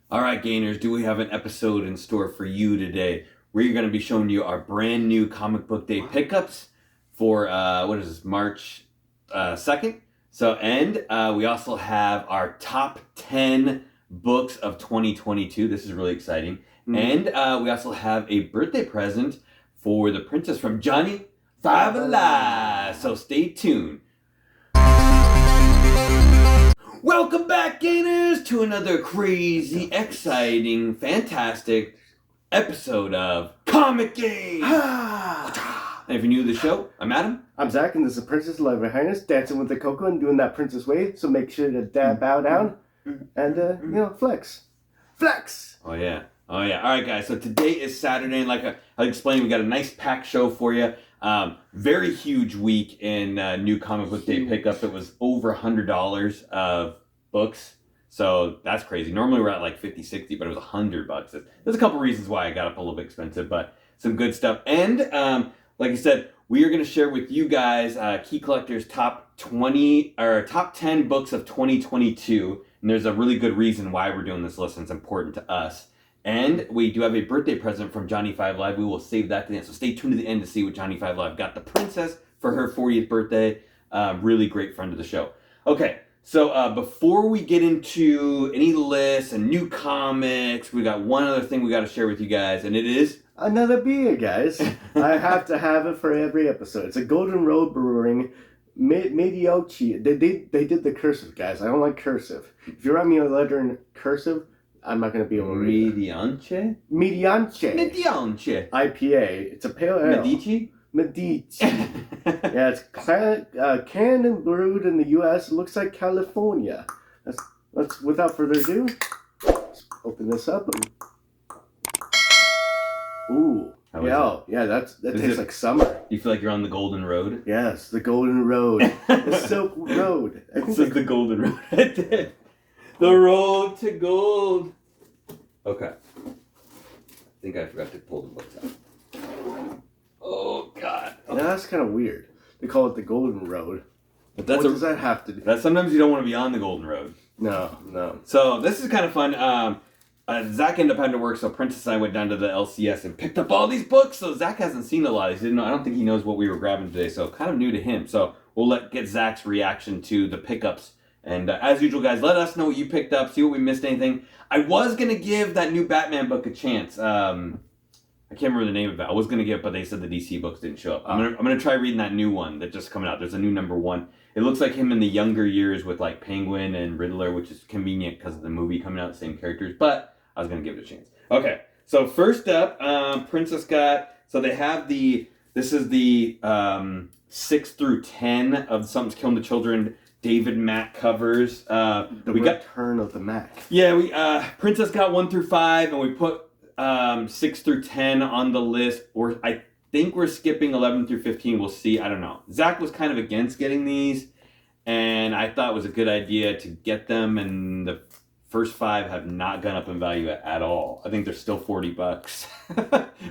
All right, Gainers, do we have an episode in store for you today? We're going to be showing you our brand new comic book day pickups for, March 2nd. We also have our top 10 books of 2022. This is really exciting. And we also have a birthday present for the princess from Johnny Five Alive. So stay tuned. Welcome back, Gainers, to another crazy, exciting, fantastic episode of Comic Game. And if you're new to the show, I'm Adam. I'm Zach, and this is Princess Love Her Highness, dancing with the Coco and doing that princess way. So make sure to bow down and flex. Flex! Oh yeah. All right, guys. So today is Saturday, and like I explained, we got a nice packed show for you. Very huge week in new comic book day pickup. It was over $100 of books. So that's crazy. Normally we're at like 50, 60, but it was $100. There's a couple reasons why I got up a little bit expensive, but some good stuff. And like I said, we are going to share with you guys Key Collector's top 10 books of 2022. And there's a really good reason why we're doing this list, and it's important to us. And we do have a birthday present from Johnny Five Live. We will save that to the end. So stay tuned to the end to see what Johnny Five Live got the princess for her 40th birthday. Really great friend of the show. Okay, so before we get into any lists and new comics, we got one other thing we got to share with you guys, and it is another beer, guys. I have to have it for every episode. It's a Golden Road Brewing Mediocre. They did the cursive, guys. I don't like cursive. If you write me a letter in cursive, I'm not going to be able to read it. Mediance. IPA. It's a pale ale. Medici. Yeah, it's canned and brewed in the U.S. It looks like California. Let's without further ado, let's open this up. Ooh. That tastes like summer. You feel like you're on the Golden Road? Yes, the Golden Road. The Silk Road. This is the Golden Road. I did. The road to gold. Okay. I think I forgot to pull the books out. Oh, God. Okay. Yeah, that's kind of weird. They call it the Golden Road. What does that have to do? That sometimes you don't want to be on the Golden Road. No. So this is kind of fun. Zach ended up having to work, so Princess and I went down to the LCS and picked up all these books. So Zach hasn't seen a lot. He didn't know. I don't think he knows what we were grabbing today, so kind of new to him. So we'll get Zach's reaction to the pickups. And as usual, guys, let us know what you picked up, see what we missed, anything. I was going to give that new Batman book a chance. I can't remember the name of it. I was going to give it, but they said the DC books didn't show up. I'm gonna try reading that new one that just coming out. There's a new #1. It looks like him in the younger years with like Penguin and Riddler, which is convenient because of the movie coming out, the same characters. But I was going to give it a chance. Okay, so first up, Princess got... So they have this is the 6 through 10 of Something's Killing the Children David Mack covers. The Return of the Mack. Yeah, Princess got 1 through 5, and we put 6 through 10 on the list. Or I think we're skipping 11 through 15. We'll see. I don't know. Zach was kind of against getting these, and I thought it was a good idea to get them. And the first 5 have not gone up in value at all. I think they're still $40,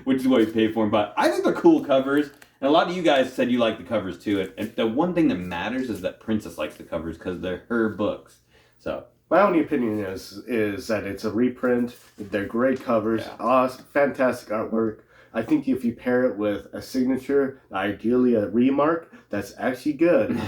which is what we paid for them. But I think they're cool covers. And a lot of you guys said you like the covers too. And the one thing that matters is that Princess likes the covers because they're her books. So my only opinion is that it's a reprint. They're great covers, awesome, fantastic artwork. I think if you pair it with a signature, ideally a remark, that's actually good.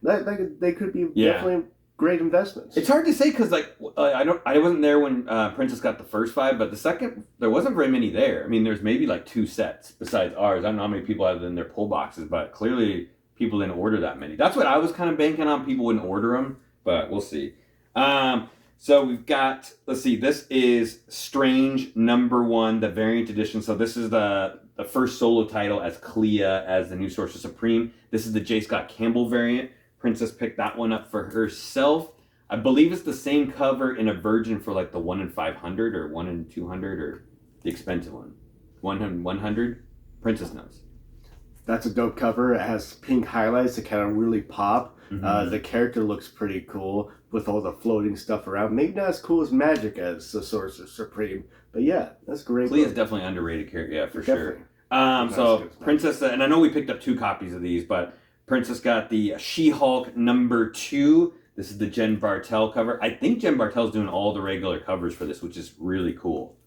They could be definitely great investments. It's hard to say because I wasn't there when Princess got the first 5, but the second there wasn't very many there. I mean, there's maybe like 2 sets besides ours. I don't know how many people had in their pull boxes, but clearly people didn't order that many. That's what I was kind of banking on. People wouldn't order them, but we'll see. So we've got, let's see, this is Strange #1, the variant edition. So this is the first solo title as Clea as the new Sorcerer Supreme. This is the J. Scott Campbell variant. Princess picked that one up for herself. I believe it's the same cover in a version for like the 1 in 500 or 1 in 200 or the expensive one. 1 in 100? Princess knows. That's a dope cover. It has pink highlights that kind of really pop. Mm-hmm. The character looks pretty cool with all the floating stuff around. Maybe not as cool as Magic as the Sorcerer Supreme, but yeah, that's great. Clea's definitely underrated character, yeah, for sure. So Princess, and I know we picked up 2 copies of these, but Princess got the She-Hulk #2. This is the Jen Bartel cover. I think Jen Bartel's doing all the regular covers for this, which is really cool.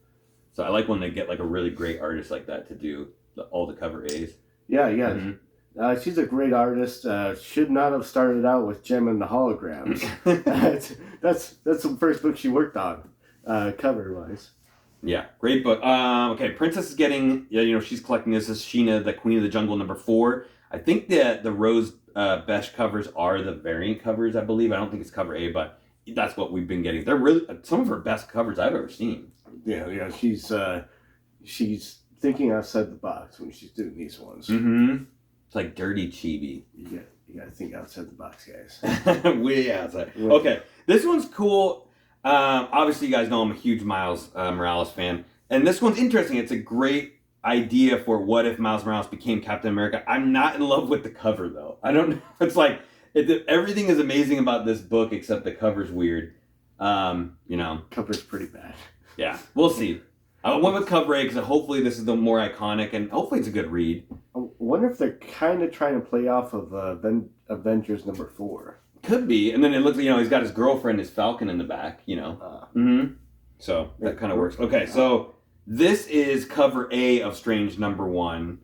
So I like when they get like a really great artist like that to do all the cover A's. Yeah, yeah. Mm-hmm. She's a great artist. Should not have started out with Gem and the Holograms. that's the first book she worked on, cover wise. Yeah, great book. Okay, Princess is getting, she's collecting this. This is Sheena, the Queen of the Jungle, #4. I think the Rose Besh covers are the variant covers, I believe. I don't think it's cover A, but that's what we've been getting. They're really some of her best covers I've ever seen. Yeah, she's thinking outside the box when she's doing these ones. Mm-hmm. It's like dirty chibi. You gotta think outside the box, guys. Way outside. Okay, this one's cool. Obviously, you guys know I'm a huge Miles Morales fan. And this one's interesting. It's a great idea for what if Miles Morales became Captain America. I'm not in love with the cover, though. I don't know. It's like, everything is amazing about this book except the cover's weird. Cover's pretty bad. Yeah, we'll see. I went with cover A because hopefully this is the more iconic and hopefully it's a good read. I wonder if they're kind of trying to play off of Avengers #4. Could be. And then it looks, he's got his girlfriend, his Falcon in the back, So that kind of works. Okay, so this is cover A of Strange #1.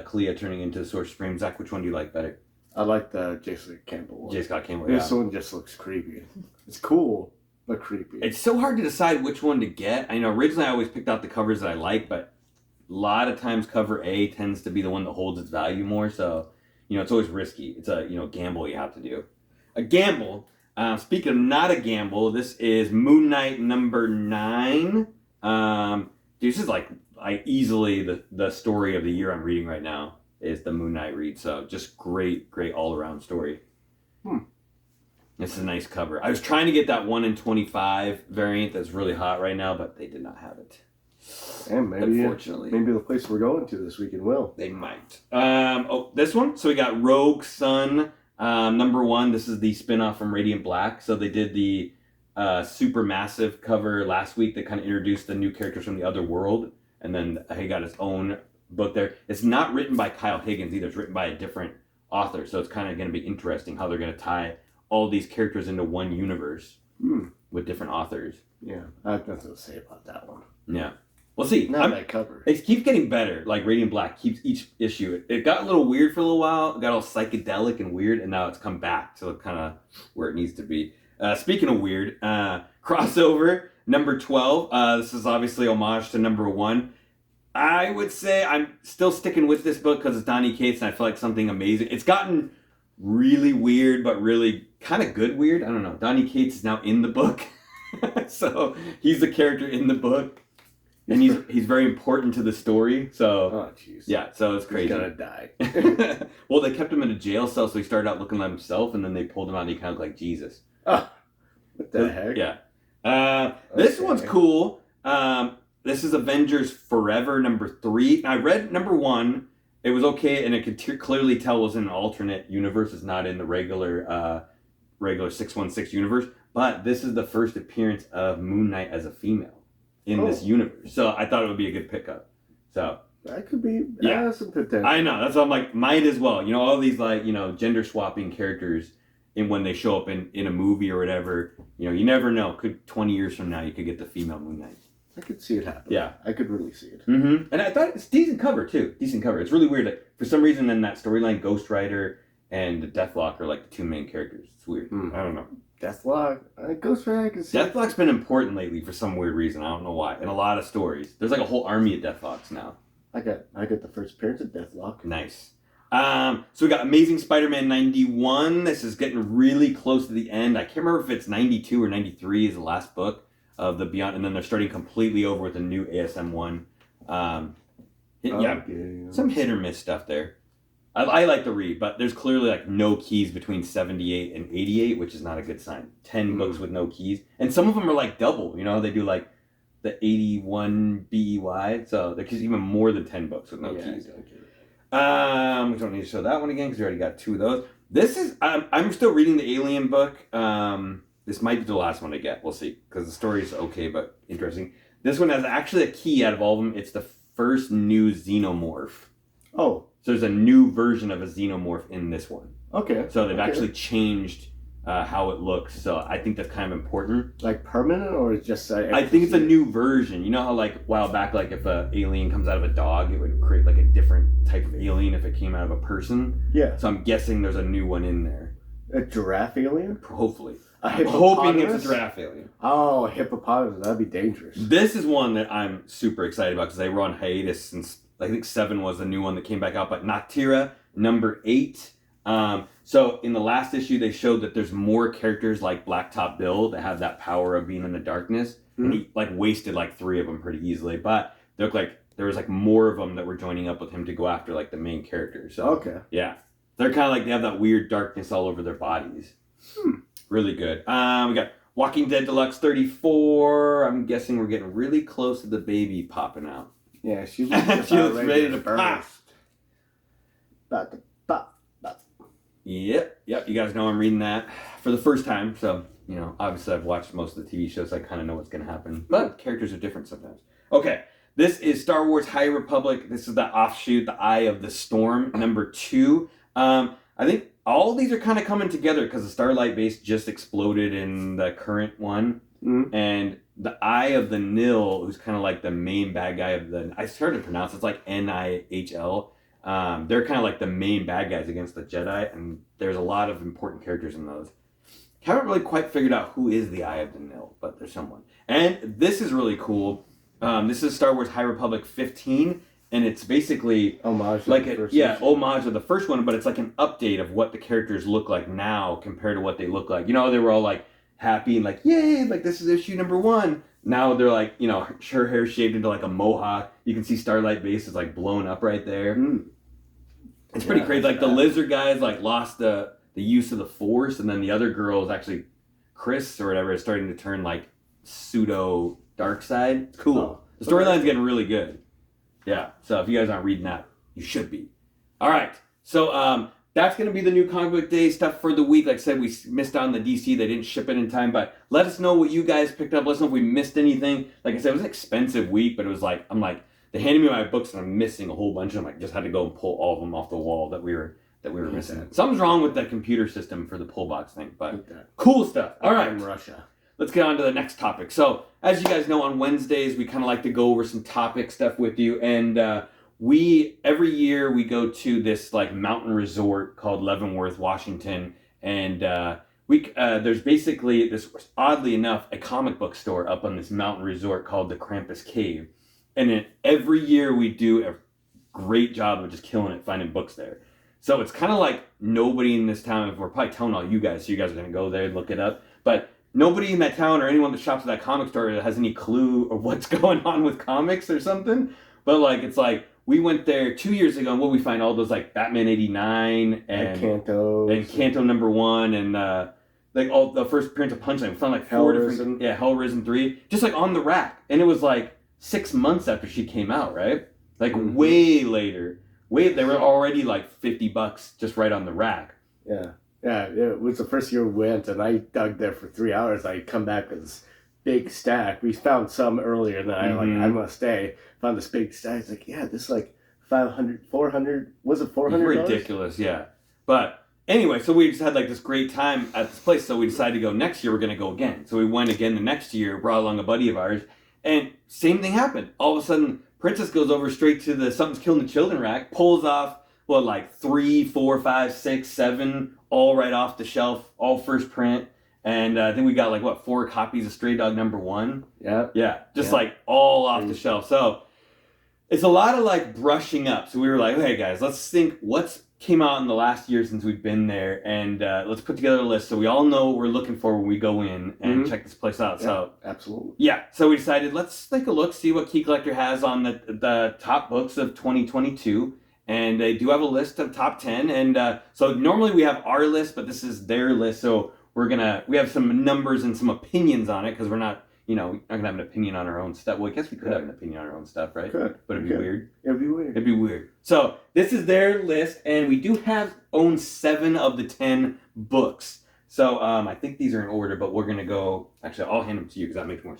Clea turning into the Sorcerer Supreme. Zach, which one do you like better? I like the J. Scott Campbell one. J. Scott Campbell, This one just looks creepy. It's cool, but creepy. It's so hard to decide which one to get. I know originally I always picked out the covers that I like, but a lot of times cover A tends to be the one that holds its value more. So, it's always risky. It's a, gamble you have to do. A gamble. Speaking of not a gamble, this is Moon Knight #9. This is like easily the story of the year I'm reading right now is the Moon Knight read. So just great all around story. This is a nice cover. I was trying to get that 1 in 25 variant that's really hot right now, but they did not have it. And maybe, unfortunately, maybe the place we're going to this weekend will. They might. This one. So we got Rogue Sun #1. This is the spinoff from Radiant Black. So they did the Supermassive cover last week that kind of introduced the new characters from the other world, and then he got his own book there. It's not written by Kyle Higgins either. It's written by a different author. So it's kind of going to be interesting how they're going to tie all these characters into one universe with different authors. Yeah, I have nothing to say about that one. Yeah. We'll see. Not that cover. It keeps getting better. Like Radiant Black keeps each issue. It got a little weird for a little while. It got all psychedelic and weird, and now it's come back to kind of where it needs to be. Speaking of weird, crossover #12. This is obviously homage to #1. I would say I'm still sticking with this book because it's Donny Cates, and I feel like something amazing. It's gotten really weird, but really kind of good weird. I don't know. Donny Cates is now in the book, so he's the character in the book. And he's very important to the story, so yeah, so it's crazy. He's gonna die. Well, they kept him in a jail cell, so he started out looking like himself, and then they pulled him out, and he kind of looked like Jesus. Oh, what the heck? Yeah. This one's cool. This is Avengers Forever #3. I read #1. It was okay, and it could clearly tell it was in an alternate universe. It's not in the regular 616 universe. But this is the first appearance of Moon Knight as a female in this universe. So I thought it would be a good pickup. So that could be some potential. I know. That's why I'm like, might as well. All these gender swapping characters when they show up in a movie or whatever, you never know. Could 20 years from now you could get the female Moon Knight. I could see it happen. Yeah. I could really see it. Mm-hmm. And I thought it's decent cover too. Decent cover. It's really weird. Like, for some reason in that storyline, Ghost Rider and Deathlock are like the two main characters. It's weird. I don't know. Deathlock, Ghost Rider. Deathlock's been important lately for some weird reason. I don't know why. In a lot of stories, there's like a whole army of Deathlocks now. I got the first appearance of Deathlock. Nice. So we got Amazing Spider-Man 91. This is getting really close to the end. I can't remember if it's 92 or 93 is the last book of the Beyond, and then they're starting completely over with a new ASM one. Some hit or miss stuff there. I like the read, but there's clearly like no keys between 78 and 88, which is not a good sign. 10 books with no keys. And some of them are like double, they do like the 81 BEY, so there's even more than 10 books with no keys. We don't need to show that one again because we already got 2 of those. This is, I'm still reading the Alien book. This might be the last one I get. We'll see, because the story is okay, but interesting. This one has actually a key out of all of them. It's the first new xenomorph. Oh. So there's a new version of a xenomorph in this one. Okay. So they've actually changed how it looks. So I think that's kind of important. Like permanent, or it's just? I think it's a new version. You know how like a while back, like if an alien comes out of a dog, it would create like a different type of alien if it came out of a person. Yeah. So I'm guessing there's a new one in there. A giraffe alien? Hopefully. I'm hoping it's a giraffe alien. Oh, a hippopotamus. That'd be dangerous. This is one that I'm super excited about because they were on hiatus since I think 7 was the new one that came back out. But Noctera number 8. So in the last issue, they showed that there's more characters like Blacktop Bill that have that power of being in the darkness. Mm-hmm. And he like wasted like 3 of them pretty easily. But they look like there was like more of them that were joining up with him to go after like the main characters. So okay. Yeah. They're kind of like they have that weird darkness all over their bodies. Really good. We got Walking Dead Deluxe 34. I'm guessing we're getting really close to the baby popping out. Yeah, she looks, ready to pop. About to pop. Yep. You guys know I'm reading that for the first time. So, obviously I've watched most of the TV shows. So I kind of know what's going to happen. But characters are different sometimes. Okay. This is Star Wars High Republic. This is the offshoot, the Eye of the Storm, number 2. I think all these are kind of coming together because the Starlight base just exploded in the current one. Mm-hmm. And the Eye of the Nil, who's kind of like the main bad guy of the... I started to pronounce it's like Nihl. They're kind of like the main bad guys against the Jedi, and there's a lot of important characters in those. Haven't really quite figured out who is the Eye of the Nil, but there's someone. And this is really cool. This is Star Wars High Republic 15, and it's basically homage like homage of the first one, but it's like an update of what the characters look like now compared to what they look like. They were all like happy and like, yay, like this is issue number 1. Now they're like, her hair shaved into like a mohawk. You can see Starlight base is like blown up right there. It's pretty crazy. Like the lizard guys like lost the use of the Force, and then the other girl is actually Chris or whatever is starting to turn like pseudo dark side. It's cool. Oh, the storyline's getting really good. Yeah. So if you guys aren't reading that, you should be. All right. So that's going to be the new comic book day stuff for the week. Like I said, we missed out on the DC. They didn't ship it in time, but let us know what you guys picked up. Let us know if we missed anything. Like I said, it was an expensive week, but it was like, they handed me my books and I'm missing a whole bunch of them. I just had to go and pull all of them off the wall that we were missing. Something's wrong with the computer system for the pull box thing, but cool stuff. All right. In Russia. Let's get on to the next topic. So, as you guys know, on Wednesdays, we kind of like to go over some topic stuff with you. And every year, we go to this like mountain resort called Leavenworth, Washington. And there's basically this, oddly enough, a comic book store up on this mountain resort called the Krampus Cave. And every year, we do a great job of just killing it, finding books there. So, it's kind of like nobody in this town, we're probably telling all you guys, so you guys are going to go there and look it up. But nobody in that town or anyone that shops at that comic store has any clue of what's going on with comics or something. But like, it's like, we went there 2 years ago and what we find all those like Batman 89 and Kanto number 1 and like all the first appearance of Punchline. We found like 4 different, Hellrisen 3, just like on the rack. And it was like 6 months after she came out, right? Like way later. They were already like $50 just right on the rack. Yeah. Yeah, it was the first year we went, and I dug there for 3 hours. I come back with this big stack. We found some earlier, and then I must stay. Found this big stack. It's like, this is like 500, 400. Was it $400? Ridiculous, yeah. But anyway, so we just had like this great time at this place. So we decided to go next year. We're going to go again. So we went again the next year, brought along a buddy of ours, and same thing happened. All of a sudden, Princess goes over straight to the Something's Killing the Children rack, pulls off, like 3, 4, 5, 6, 7, all right off the shelf, all first print. And I think we got like, 4 copies of Stray Dog number 1? Yeah. Yeah, just like all off the shelf. So it's a lot of like brushing up. So we were like, okay, guys, let's think what's came out in the last year since we've been there. And let's put together a list so we all know what we're looking for when we go in and check this place out. Yeah, so absolutely. Yeah, so we decided, let's take a look, see what Key Collector has on the top books of 2022. And they do have a list of top 10. And so normally we have our list, but this is their list. So we have some numbers and some opinions on it because we're not, not going to have an opinion on our own stuff. Well, I guess we could have an opinion on our own stuff, right? Could. But it'd be weird. It'd be weird. So this is their list. And we do own 7 of the 10 books. So I think these are in order, but we're going to go, actually, I'll hand them to you because that makes more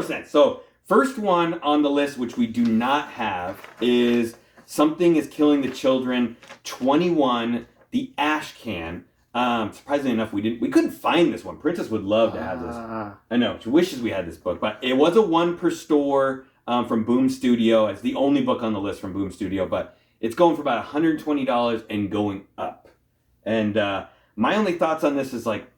sense. So first one on the list, which we do not have, is Something is Killing the Children 21, the Ash Can. Surprisingly enough, we couldn't find this one. Princess would love to have this. I know, she wishes we had this book, but it was a one per store from Boom Studio. It's the only book on the list from Boom Studio, but it's going for about $120 and going up. And my only thoughts on this is like,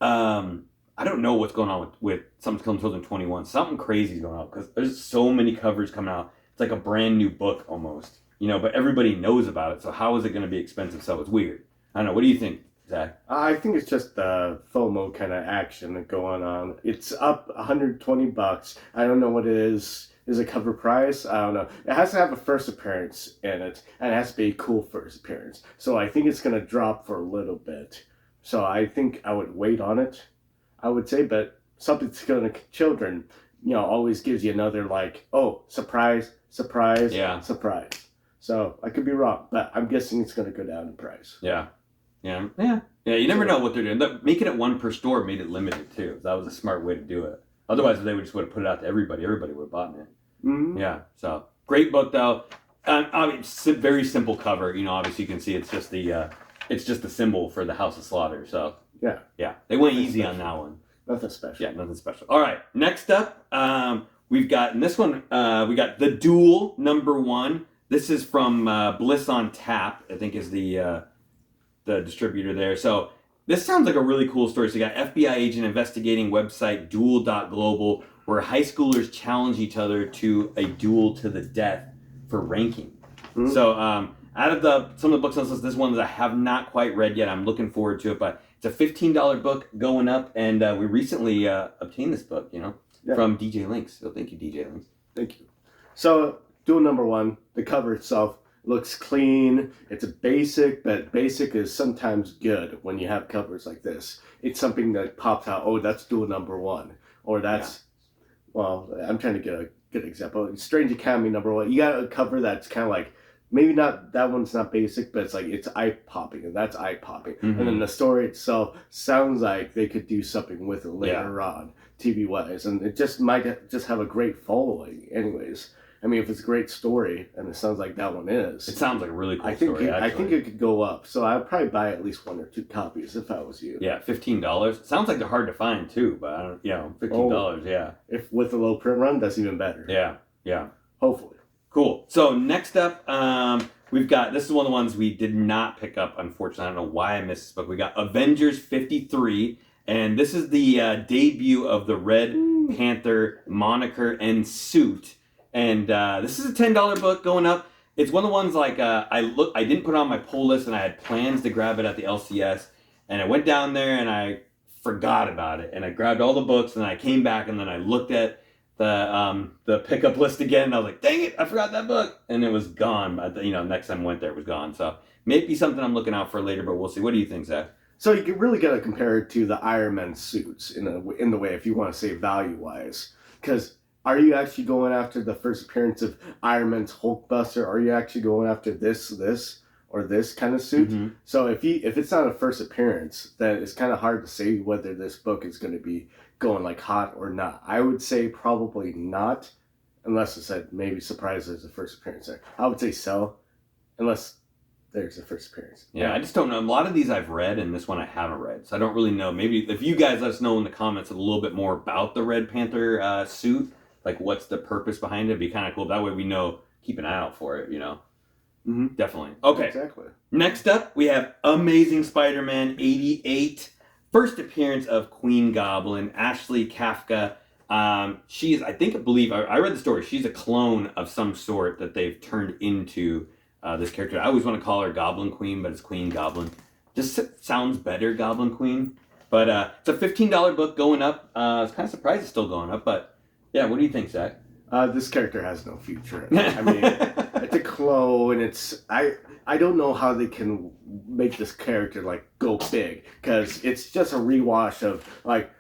I don't know what's going on with Something's Killing Children 21. Something crazy is going on because there's so many covers coming out. It's like a brand new book almost, but everybody knows about it. So how is it going to be expensive? So it's weird. I don't know. What do you think, Zach? I think it's just the FOMO kind of action going on. It's up $120. I don't know what it is. Is it cover price? I don't know. It has to have a first appearance in it, and it has to be a cool first appearance. So I think it's going to drop for a little bit. So I think I would wait on it, I would say. But Something's Killing Children, always gives you another surprise, surprise. So I could be wrong, but I'm guessing it's going to go down in price. Yeah. You never know what they're doing. Making it one per store made it limited too. That was a smart way to do it. Otherwise, if they would put it out to everybody, everybody would have bought it. Mm-hmm. Yeah. So great book though. Very simple cover. Obviously you can see it's just the symbol for the House of Slaughter. So yeah, they went easy on that one. Nothing special. Yeah, nothing special. All right, next up, we've got in this one we got The Duel #1. This is from Bliss on Tap, I think is the distributor there. So this sounds like a really cool story. So you got FBI agent investigating website duel.global, where high schoolers challenge each other to a duel to the death for ranking. Mm-hmm. So out of some of the books on this list, this one that I have not quite read yet. I'm looking forward to it, but it's a $15 book going up, and we recently obtained this book, from DJ Links. So thank you, DJ Links. Thank you. So Duel #1, the cover itself looks clean. It's a basic, but basic is sometimes good when you have covers like this. It's something that pops out. Oh, that's Duel #1, or that's well. I'm trying to get a good example. Strange Academy #1. You got a cover that's kind of like maybe not that one's not basic, but it's eye popping, and that's eye popping. Mm-hmm. And then the story itself sounds like they could do something with it later on, TV wise, and it just might just have a great following. Anyways. I mean, if it's a great story, and it sounds like that one is. It sounds like a really cool story, I think it could go up. So I'd probably buy at least 1 or 2 copies if I was you. Yeah, $15. Sounds like they're hard to find, too, but I don't, $15, yeah. If with a low print run, that's even better. Yeah. Hopefully. Cool. So next up, we've got, this is one of the ones we did not pick up, unfortunately. I don't know why I missed this book. We got Avengers 53, and this is the debut of the Red Panther moniker and suit. And this is a $10 book going up. It's one of the ones like I didn't put it on my pull list, and I had plans to grab it at the LCS, and I went down there and I forgot about it, and I grabbed all the books, and I came back, and then I looked at the pickup list again, and I was like, dang it, I forgot that book, and it was gone. Next time I went there, it was gone. So maybe something I'm looking out for later, but we'll see. What do you think, Zach? So you can really gotta compare it to the Iron Man suits in the way if you want to say value wise, because. Are you actually going after the first appearance of Iron Man's Hulkbuster? Are you actually going after this, or this kind of suit? Mm-hmm. So if it's not a first appearance, then it's kind of hard to say whether this book is going to be going like hot or not. I would say probably not, unless it said maybe surprise there's a first appearance there. I would say so, unless there's a first appearance. Yeah, I just don't know. A lot of these I've read, and this one I haven't read, so I don't really know. Maybe if you guys let us know in the comments a little bit more about the Red Panther suit. Like, what's the purpose behind it? It'd be kind of cool. That way we know, keep an eye out for it, Mm-hmm. Definitely. Okay. Exactly. Next up, we have Amazing Spider-Man 88. First appearance of Queen Goblin, Ashley Kafka. She is, I read the story. She's a clone of some sort that they've turned into this character. I always want to call her Goblin Queen, but it's Queen Goblin. Just sounds better, Goblin Queen. But it's a $15 book going up. I was kind of surprised it's still going up, but... Yeah, what do you think, Zach? This character has no future. I mean, it's a clone. I don't know how they can make this character like go big, because it's just a rewash of like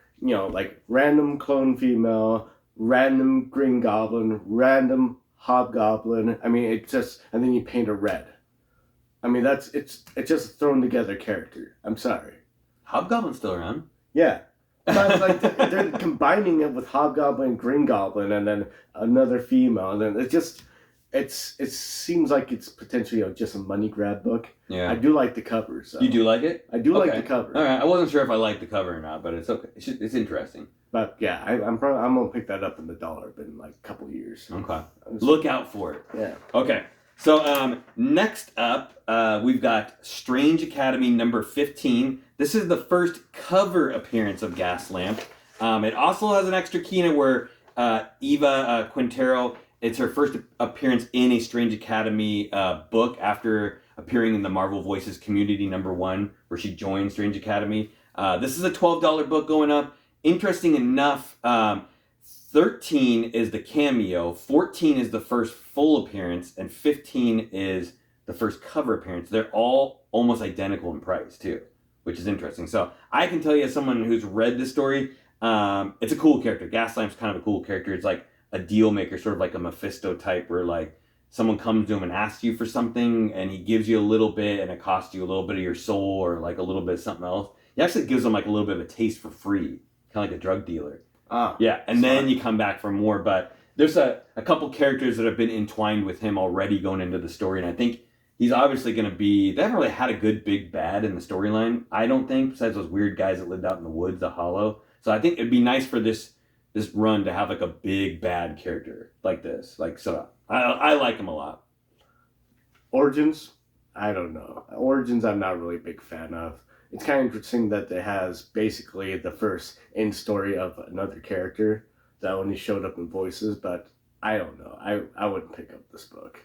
random clone female, random Green Goblin, random Hobgoblin. I mean, and then you paint her red. I mean, it's just a thrown together character. I'm sorry. Hobgoblin's still around. Yeah. But like they're combining it with Hobgoblin and Green Goblin, and then another female, and then it seems like it's potentially just a money grab book. Yeah. I do like the cover. So. You do like it? I do like the cover. All right. I wasn't sure if I liked the cover or not, but it's okay. It's interesting. But yeah, I'm gonna pick that up in the dollar bin in like a couple years. Okay. Look out for it. Yeah. Okay. So next up, we've got Strange Academy number 15. This is the first cover appearance of Gaslamp. It also has an extra key in it where Eva Quintero, it's her first appearance in a Strange Academy book after appearing in the Marvel Voices Community number 1, where she joined Strange Academy. This is a $12 book going up. Interesting enough, 13 is the cameo, 14 is the first full appearance, and 15 is the first cover appearance. They're all almost identical in price, too, which is interesting. So I can tell you, as someone who's read this story, it's a cool character. Gaslamp's kind of a cool character. It's like a deal maker, sort of like a Mephisto type, where like someone comes to him and asks you for something, and he gives you a little bit, and it costs you a little bit of your soul or like a little bit of something else. He actually gives them like a little bit of a taste for free, kind of like a drug dealer. Yeah, and then you come back for more. But there's a couple characters that have been entwined with him already going into the story, and I think he's obviously going to be... They haven't really had a good big bad in the storyline, I don't think, besides those weird guys that lived out in the woods, the Hollow. So I think it'd be nice for this run to have like a big bad character like this. Like, so I like him a lot. Origins, I don't know. Origins, I'm not really a big fan of. It's kind of interesting that it has basically the first end story of another character that only showed up in Voices, but I don't know. I wouldn't pick up this book.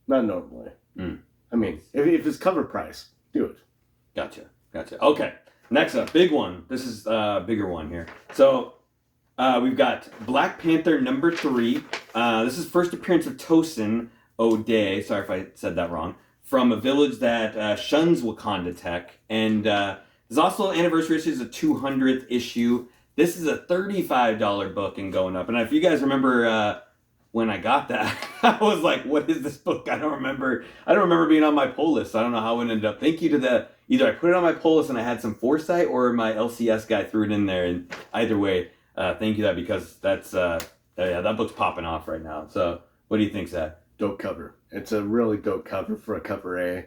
Not normally. I mean, if it's cover price, do it. Gotcha. Okay, next up, big one. This is a bigger one here. So we've got Black Panther number 3. This is first appearance of Tosin O'Day. Sorry if I said that wrong. From a village that shuns Wakanda tech. And there's also anniversary issue, is a 200th issue. This is a $35 book and going up. And if you guys remember when I got that, I was like, what is this book? I don't remember being on my pull list. I don't know how it ended up. Thank you to either I put it on my pull list and I had some foresight, or my LCS guy threw it in there. And either way, thank you that, because that's, that book's popping off right now. So what do you think, Zach? Dope cover. It's a really dope cover for a cover A.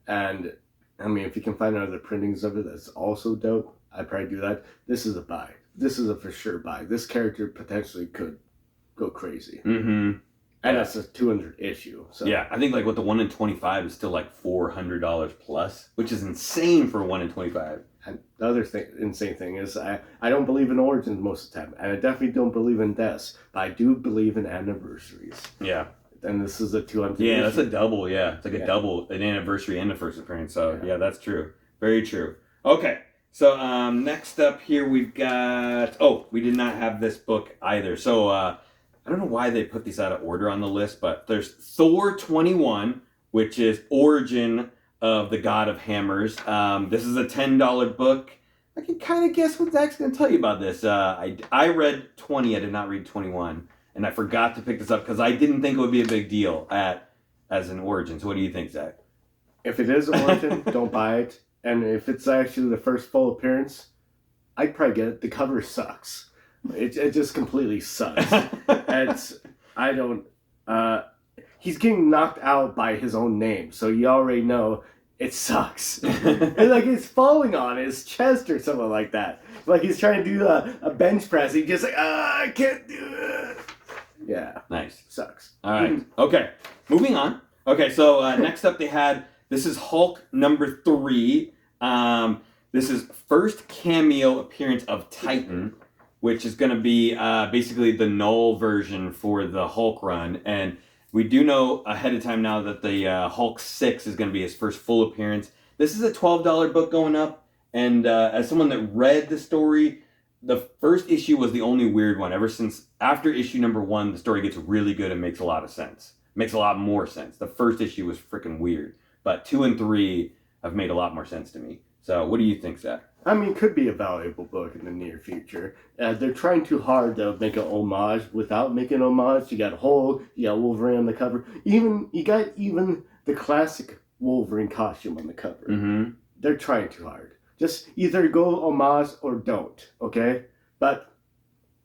And, I mean, if you can find other printings of it that's also dope, I'd probably do that. This is a buy. This is a for sure buy. This character potentially could go crazy. Mm-hmm. And that's a 200 issue. So. Yeah, I think like with the 1 in 25 is still like $400 plus, which is insane for 1 in 25. And the other insane thing is I don't believe in Origins most of the time. And I definitely don't believe in deaths. But I do believe in anniversaries. Yeah. And this is a 200. Yeah, that's a double. Yeah, it's like a double, an anniversary and a first appearance. So yeah, that's true. Very true. Okay, so next up here we've got. Oh, we did not have this book either. So I don't know why they put these out of order on the list, but there's Thor 21, which is Origin of the God of Hammers. This is a $10 book. I can kind of guess what Zach's going to tell you about this. I read 20. I did not read 21. And I forgot to pick this up because I didn't think it would be a big deal as an Origin. So what do you think, Zach? If it is Origin, don't buy it. And if it's actually the first full appearance, I'd probably get it. The cover sucks. It just completely sucks. He's getting knocked out by his own name, so you already know it sucks. And like it's falling on his chest or something like that. Like he's trying to do a bench press. He just like, I can't do it. Yeah. Nice. Sucks. All right. Okay. Moving on. Okay. So next up, this is Hulk number 3. This is first cameo appearance of Titan, which is going to be basically the null version for the Hulk run. And we do know ahead of time now that the Hulk 6 is going to be his first full appearance. This is a $12 book going up. And as someone that read the story, the first issue was the only weird one. Ever since after issue number 1, the story gets really good and makes a lot of sense. Makes a lot more sense. The first issue was freaking weird. But 2 and 3 have made a lot more sense to me. So what do you think, Zach? I mean, it could be a valuable book in the near future. They're trying too hard to make an homage without making an homage. You got Hulk, you got Wolverine on the cover. You got even the classic Wolverine costume on the cover. Mm-hmm. They're trying too hard. Just either go homage or don't, okay? But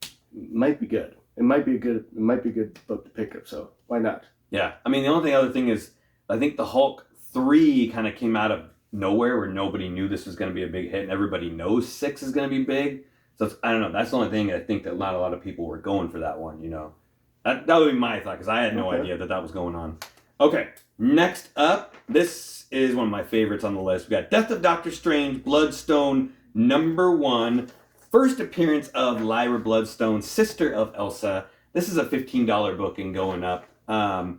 it might be good. It might be a good book to pick up, so why not? Yeah. I mean, the only other thing is, I think the Hulk 3 kind of came out of nowhere where nobody knew this was going to be a big hit, and everybody knows 6 is going to be big. So I don't know. That's the only thing I think that not a lot of people were going for that one, you know. That would be my thought, because I had no idea that was going on. Okay, next up, this is one of my favorites on the list. We got Death of Doctor Strange, Bloodstone, #1. First appearance of Lyra Bloodstone, sister of Elsa. This is a $15 book and going up. I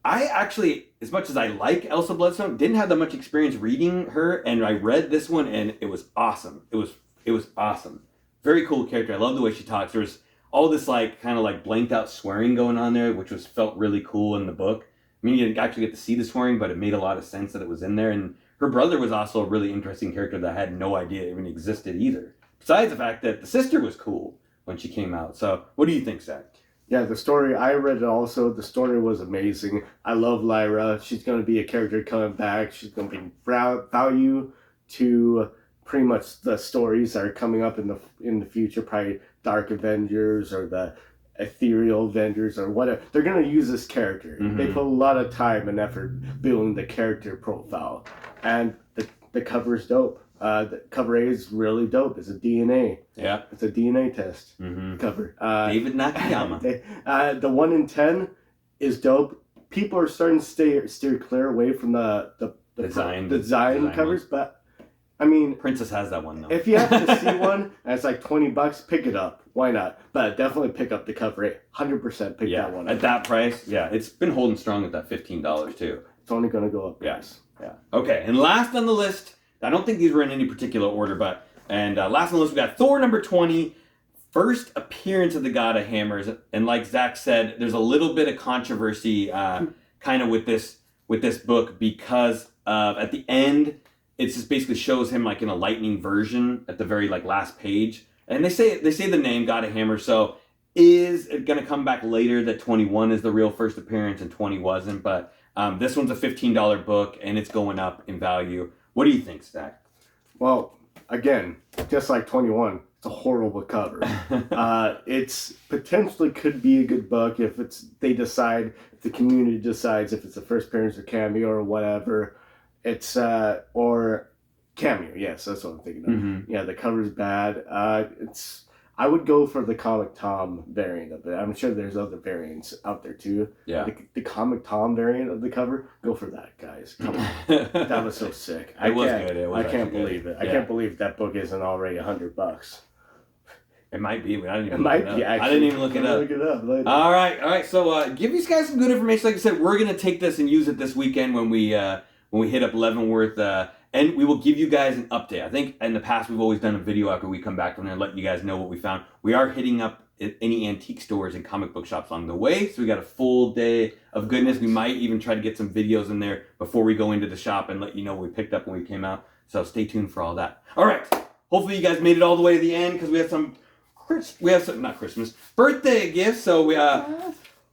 actually, as much as I like Elsa Bloodstone, didn't have that much experience reading her, and I read this one, and it was awesome. It was awesome. Very cool character. I love the way she talks. There was all this like kind of like blanked out swearing going on there, which felt really cool in the book. I mean, you didn't actually get to see the swearing, but it made a lot of sense that it was in there. And her brother was also a really interesting character that I had no idea even existed either. Besides the fact that the sister was cool when she came out. So, what do you think, Zach? Yeah, the story, I read it also. The story was amazing. I love Lyra. She's going to be a character coming back. She's going to bring value to pretty much the stories that are coming up in the future, probably Dark Avengers or the Ethereal Avengers or whatever. They're going to use this character. Mm-hmm. They put a lot of time and effort building the character profile. And the cover is dope. The cover A is really dope. It's a DNA. Yeah. It's a DNA test cover. David Nakayama. The 1 in 10 is dope. People are starting to steer clear away from the design covers, but I mean, Princess has that one though. If you have to see one and it's like $20, pick it up. Why not? But definitely pick up the cover. 100% pick that one up. At that price, yeah, it's been holding strong at that $15 too. It's only going to go up. Yes. Yeah. Okay, and last on the list, I don't think these were in any particular order, but last on the list we got Thor #20, first appearance of the God of Hammers, and like Zach said, there's a little bit of controversy kind of with this book because at the end. It just basically shows him like in a lightning version at the very like last page, and they say the name God of Hammer. So is it going to come back later that 21 is the real first appearance and 20 wasn't? But this one's a $15 book and it's going up in value. What do you think, Stack? Well, again, just like 21, it's a horrible cover. It's potentially could be a good book if the community decides if it's the first appearance or cameo or whatever. It's or cameo, yes, that's what I'm thinking of. Mm-hmm. Yeah, the cover's bad. I would go for the Comic Tom variant of it. I'm sure there's other variants out there too. Yeah. The Comic Tom variant of the cover, go for that, guys. Come on, that was so sick. It was good. I can't believe it. Yeah. I can't believe that book isn't already $100. It might be, but I didn't even look it up. I didn't even look it up. Look it up later. All right. So give these guys some good information. Like I said, we're gonna take this and use it this weekend when we hit up Leavenworth, and we will give you guys an update. I think in the past we've always done a video after we come back from there and let you guys know what we found. We are hitting up any antique stores and comic book shops on the way, so we got a full day of goodness. We might even try to get some videos in there before we go into the shop and let you know what we picked up when we came out. So stay tuned for all that. All right. Hopefully you guys made it all the way to the end because we have some not Christmas, birthday gifts. So we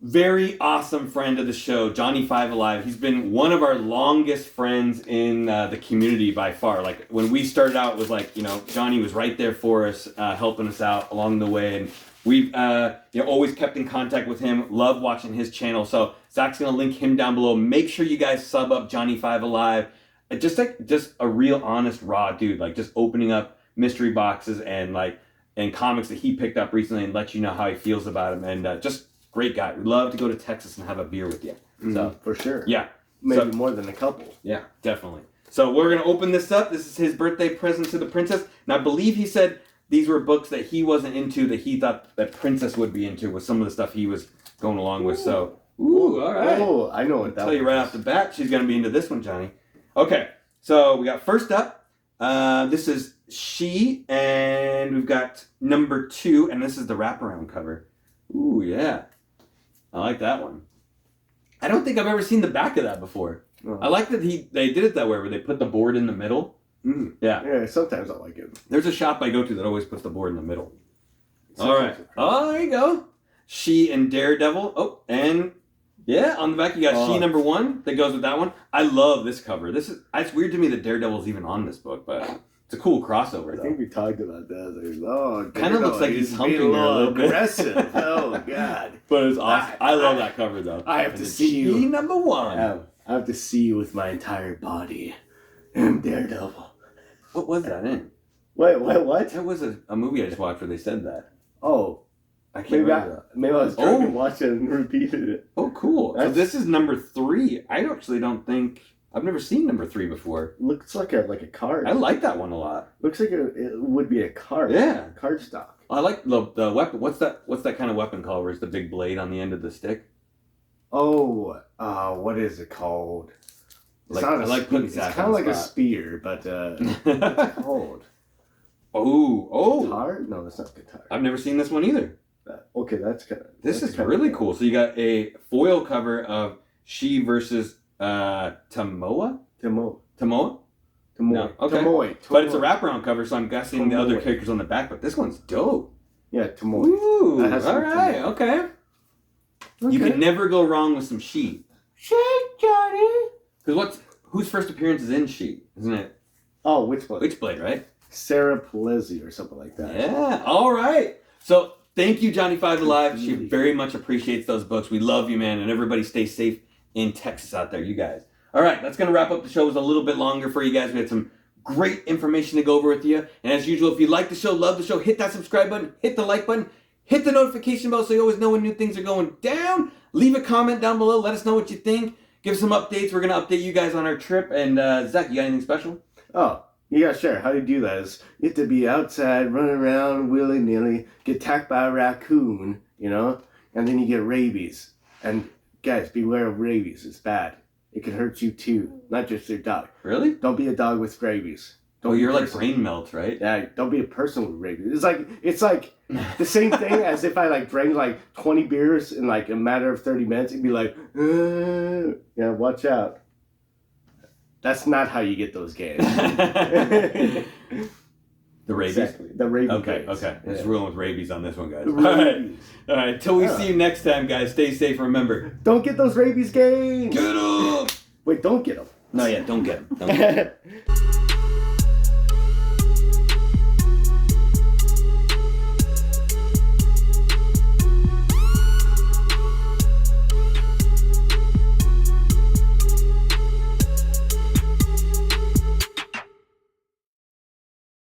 very awesome friend of the show, Johnny Five Alive. He's been one of our longest friends in the community by far. Like when we started out, it was like, Johnny was right there for us, helping us out along the way. And we've always kept in contact with him. Love watching his channel. So Zach's going to link him down below. Make sure you guys sub up Johnny Five Alive. Just a real honest, raw dude. Like just opening up mystery boxes and comics that he picked up recently and let you know how he feels about them. And just great guy. We'd love to go to Texas and have a beer with you. So for sure. Yeah. Maybe more than a couple. Yeah, definitely. So we're going to open this up. This is his birthday present to the princess. And I believe he said these were books that he wasn't into that he thought that Princess would be into with some of the stuff he was going along with. So, all right. Oh, I know what that I'll tell you right off the bat, she's going to be into this one, Johnny. Okay, so we got first up, this is She, and we've got #2, and this is the wraparound cover. Ooh, yeah. I like that one. I don't think I've ever seen the back of that before. Oh. I like that they did it that way, where they put the board in the middle. Mm. Yeah, sometimes I like it. There's a shop I go to that always puts the board in the middle. All right. Oh, there you go. She and Daredevil. Oh, and yeah, on the back you got She #1 that goes with that one. I love this cover. It's weird to me that Daredevil's even on this book, but it's a cool crossover, though. I think we talked about that. Kind of looks like he's humping her a little bit. Aggressive. Oh, God. But it's awesome. I love that cover though. I have And to the see you. Chi number one. I have to see you with my entire body. I'm Daredevil. What was that in? Wait, what? That was a movie I just watched where they said that. Oh, I can't remember that. maybe I was drunk and watched it and repeated it. Oh, cool. So That's- this is number 3. I actually don't think I've never seen number 3 before. Looks like a card. I like that one a lot. Looks like it would be a card. Yeah. Card stock. I like the weapon. What's that kind of weapon called? Where it's the big blade on the end of the stick? Oh, what is it called? It's Like, not I a like spear. putting It's Zach kind on of the like a spot. spear, but what's it called? Oh. Guitar? No, that's not guitar. I've never seen this one either. Okay, that's kind of. This is really cool. So you got a foil cover of She versus Tamoa? Tomoe. Tamoa? No, okay. Tomoe. But it's a wraparound cover, so I'm guessing the other Tomoe. characters on the back. But this one's dope. Yeah, Tomoe. Ooh, That has all some right, Tomoe. okay. You can never go wrong with some She. Shake, Johnny. Because whose first appearance is in She? Isn't it Oh, which one? Witchblade, right? Sarah Palisi or something like that. Yeah. All right. So thank you, Johnny Five Alive. She Really? very much appreciates those books. We love you, man, and everybody stay safe in Texas out there, you guys. All right, that's gonna wrap up the show. It was a little bit longer for you guys. We had some great information to go over with you. And as usual, if you like the show, love the show, hit that subscribe button, hit the like button, hit the notification bell so you always know when new things are going down. Leave a comment down below. Let us know what you think. Give us some updates. We're gonna update you guys on our trip. And Zach, you got anything special? Oh, you gotta share. How do you do that? Is you have to be outside, running around willy nilly, get attacked by a raccoon, and then you get rabies. And guys, beware of rabies. It's bad. It can hurt you too, not just your dog. Really? Don't be a dog with rabies. Oh, Don't be you're a like person- brain melt, right? Yeah, don't be a person with rabies. It's like the same thing as if I drank 20 beers in a matter of 30 minutes. It'd be like, yeah, watch out. That's not how you get those games. The rabies. Exactly. The rabies. Okay. Yeah. Just ruling with rabies on this one, guys. The All right. rabies. All right. Till we Yeah. see you next time, guys. Stay safe. Remember. Don't get those rabies games. Get 'em! Wait, don't get them. No, yeah. Don't get them. Don't get 'em.